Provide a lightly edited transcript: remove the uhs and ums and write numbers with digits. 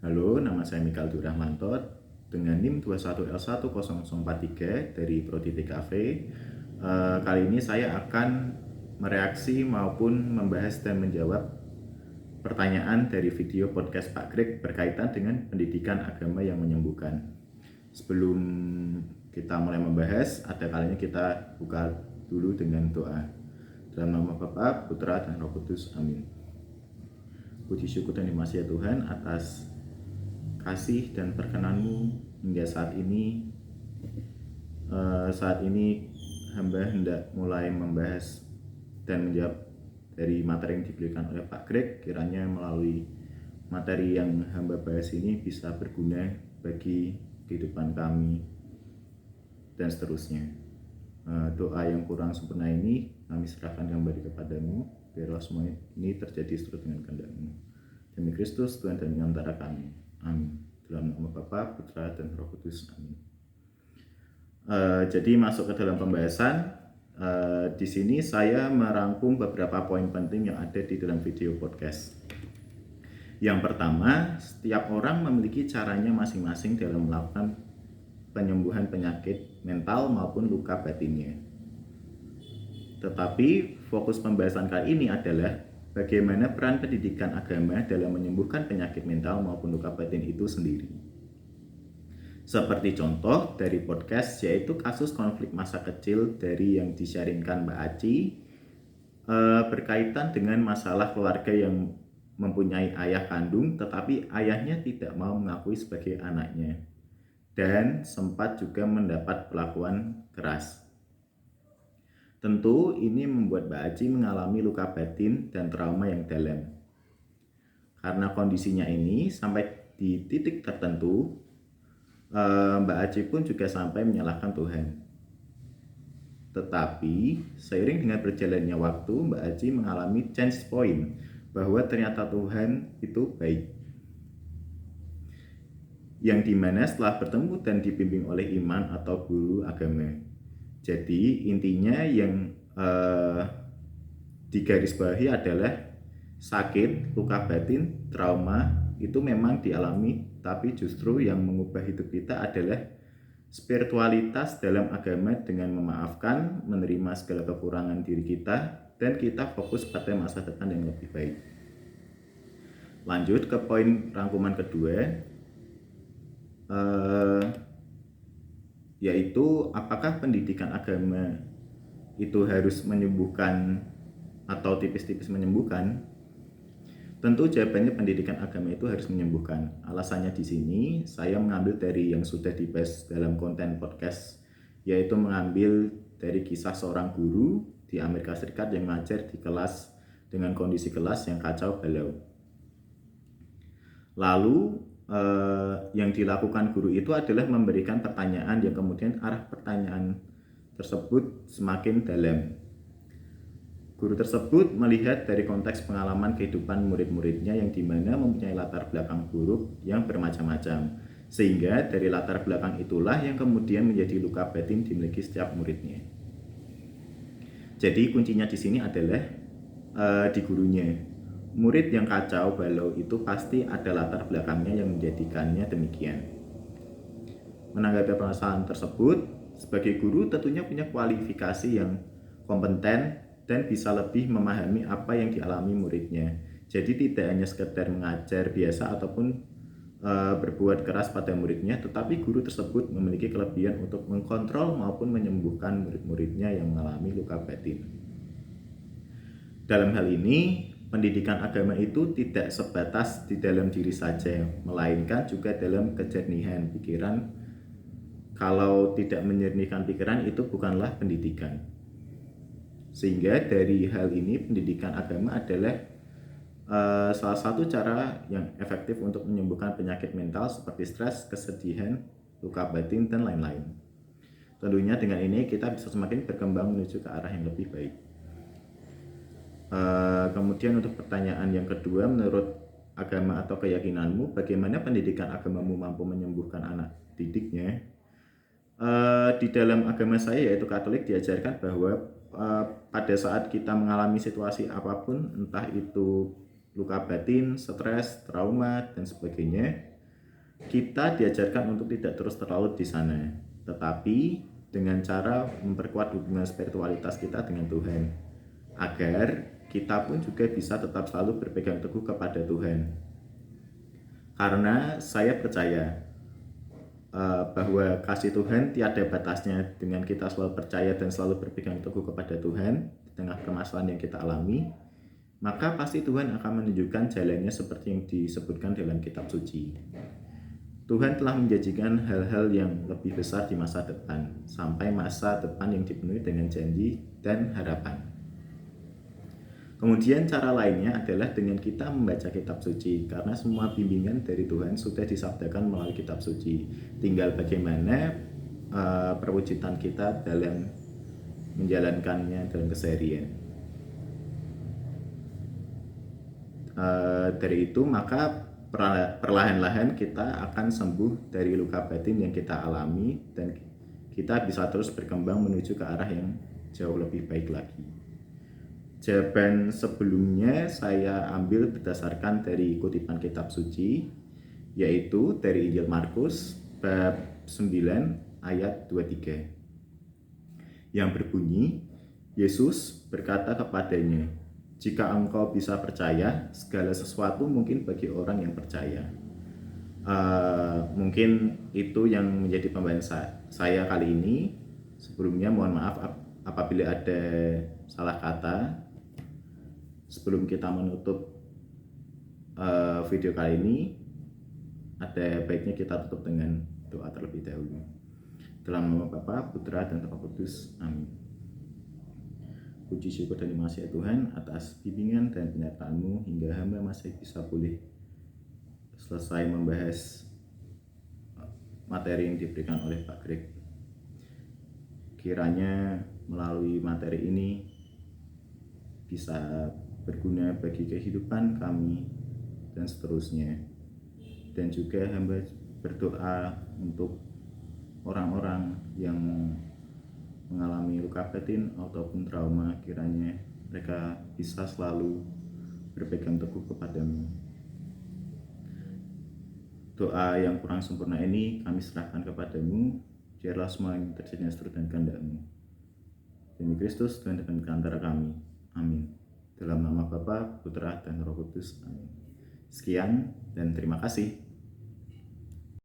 Halo, nama saya Mikal Durahmanto dengan NIM 21L10043 dari Prodi TKV. Kali ini saya akan mereaksi maupun membahas dan menjawab pertanyaan dari video podcast Pak Greg berkaitan dengan pendidikan agama yang menyembuhkan. Sebelum kita mulai membahas, ada kalanya kita buka dulu dengan doa. Dalam nama Bapa, Putra, dan Roh Kudus. Amin. Puji syukur dan dimaksud Tuhan atas kasih dan perkenan-Mu hingga saat ini. Saat ini hamba hendak mulai membahas dan menjawab dari materi yang diberikan oleh Pak Greg. Kiranya melalui materi yang hamba bahas ini bisa berguna bagi kehidupan kami dan seterusnya. Doa yang kurang sempurna ini kami serahkan kembali kepadamu, biarlah semua ini terjadi seturut dengan kehendak-Mu. Demi Kristus Tuhan dan antara kami. Amin. Dalam nama Bapa, Putra, dan Roh Kudus. Amin. Jadi masuk ke dalam pembahasan. Di sini saya merangkum beberapa poin penting yang ada di dalam video podcast. Yang pertama, setiap orang memiliki caranya masing-masing dalam melakukan penyembuhan penyakit mental maupun luka batinnya. Tetapi fokus pembahasan kali ini adalah bagaimana peran pendidikan agama dalam menyembuhkan penyakit mental maupun luka batin itu sendiri. Seperti contoh dari podcast, yaitu kasus konflik masa kecil dari yang di-sharingkan Mbak Aci berkaitan dengan masalah keluarga yang mempunyai ayah kandung tetapi ayahnya tidak mau mengakui sebagai anaknya dan sempat juga mendapat perlakuan keras. Tentu ini membuat Mbak Aci mengalami luka batin dan trauma yang dalam. Karena kondisinya ini sampai di titik tertentu, Mbak Aci pun juga sampai menyalahkan Tuhan. Tetapi seiring dengan berjalannya waktu, Mbak Aci mengalami change point bahwa ternyata Tuhan itu baik. Yang dimana setelah bertemu dan dibimbing oleh iman atau guru agama. Jadi intinya yang digarisbawahi adalah sakit, luka batin, trauma itu memang dialami, tapi justru yang mengubah hidup kita adalah spiritualitas dalam agama dengan memaafkan, menerima segala kekurangan diri kita, dan kita fokus pada masa depan yang lebih baik. Lanjut ke poin rangkuman kedua, yaitu apakah pendidikan agama itu harus menyembuhkan atau tipis-tipis menyembuhkan? Tentu jawabannya pendidikan agama itu harus menyembuhkan. Alasannya di sini saya mengambil dari yang sudah dibahas dalam konten podcast, yaitu mengambil dari kisah seorang guru di Amerika Serikat yang mengajar di kelas dengan kondisi kelas yang kacau balau. Lalu yang dilakukan guru itu adalah memberikan pertanyaan yang kemudian arah pertanyaan tersebut semakin dalam. Guru tersebut melihat dari konteks pengalaman kehidupan murid-muridnya yang dimana mempunyai latar belakang buruk yang bermacam-macam. Sehingga dari latar belakang itulah yang kemudian menjadi luka batin dimiliki setiap muridnya. Jadi kuncinya di sini adalah di gurunya. Murid yang kacau balau itu pasti ada latar belakangnya yang menjadikannya demikian. Menanggapi permasalahan tersebut, sebagai guru tentunya punya kualifikasi yang kompeten dan bisa lebih memahami apa yang dialami muridnya. Jadi tidak hanya sekedar mengajar biasa ataupun berbuat keras pada muridnya, tetapi guru tersebut memiliki kelebihan untuk mengkontrol maupun menyembuhkan murid-muridnya yang mengalami luka batin. Dalam hal ini, pendidikan agama itu tidak sebatas di dalam diri saja, melainkan juga dalam kejernihan pikiran. Kalau tidak menyernihkan pikiran itu bukanlah pendidikan. Sehingga dari hal ini pendidikan agama adalah salah satu cara yang efektif untuk menyembuhkan penyakit mental seperti stres, kesedihan, luka batin, dan lain-lain. Tentunya dengan ini kita bisa semakin berkembang menuju ke arah yang lebih baik. Kemudian untuk pertanyaan yang kedua, menurut agama atau keyakinanmu, bagaimana pendidikan agamamu mampu menyembuhkan anak didiknya? Di dalam agama saya yaitu Katolik diajarkan bahwa pada saat kita mengalami situasi apapun, entah itu luka batin, stres, trauma, dan sebagainya, Kita diajarkan untuk tidak terus terlalu di sana, tetapi dengan cara memperkuat hubungan spiritualitas kita dengan Tuhan, agar kita pun juga bisa tetap selalu berpegang teguh kepada Tuhan. Karena saya percaya bahwa kasih Tuhan tiada batasnya. Dengan kita selalu percaya dan selalu berpegang teguh kepada Tuhan di tengah permasalahan yang kita alami, maka pasti Tuhan akan menunjukkan jalannya seperti yang disebutkan dalam kitab suci. Tuhan telah menjanjikan hal-hal yang lebih besar di masa depan, sampai masa depan yang dipenuhi dengan janji dan harapan. Kemudian cara lainnya adalah dengan kita membaca kitab suci, karena semua bimbingan dari Tuhan sudah disabdakan melalui kitab suci. Tinggal bagaimana perwujudan kita dalam menjalankannya dalam keseharian. Dari itu maka perlahan-lahan kita akan sembuh dari luka batin yang kita alami, dan kita bisa terus berkembang menuju ke arah yang jauh lebih baik lagi. Jawaban sebelumnya saya ambil berdasarkan dari kutipan kitab suci, yaitu dari Injil Markus bab 9 ayat 23 yang berbunyi, Yesus berkata kepadanya, jika engkau bisa percaya, segala sesuatu mungkin bagi orang yang percaya. Mungkin itu yang menjadi pembahasan saya kali ini. Sebelumnya mohon maaf apabila ada salah kata. Sebelum kita menutup video kali ini, ada baiknya kita tutup dengan doa terlebih dahulu. Dalam nama Bapa, Putra, dan Roh Kudus. Amin. Puji syukur dan terima kasih Tuhan atas bimbingan dan penyertaan-Mu hingga hamba masih bisa pulih selesai membahas materi yang diberikan oleh Pak Greg. Kiranya melalui materi ini bisa berguna bagi kehidupan kami dan seterusnya. Dan juga hamba berdoa untuk orang-orang yang mengalami luka batin ataupun trauma, kiranya mereka bisa selalu berpegang teguh kepadamu. Doa yang kurang sempurna ini kami serahkan kepadamu, biarlah semua yang terjadi seturut dan kehendak-Mu. Demi Kristus Tuhan dan perantara kami. Amin. Dalam nama Bapa, Putra, dan Roh Kudus. Amin. Sekian dan terima kasih.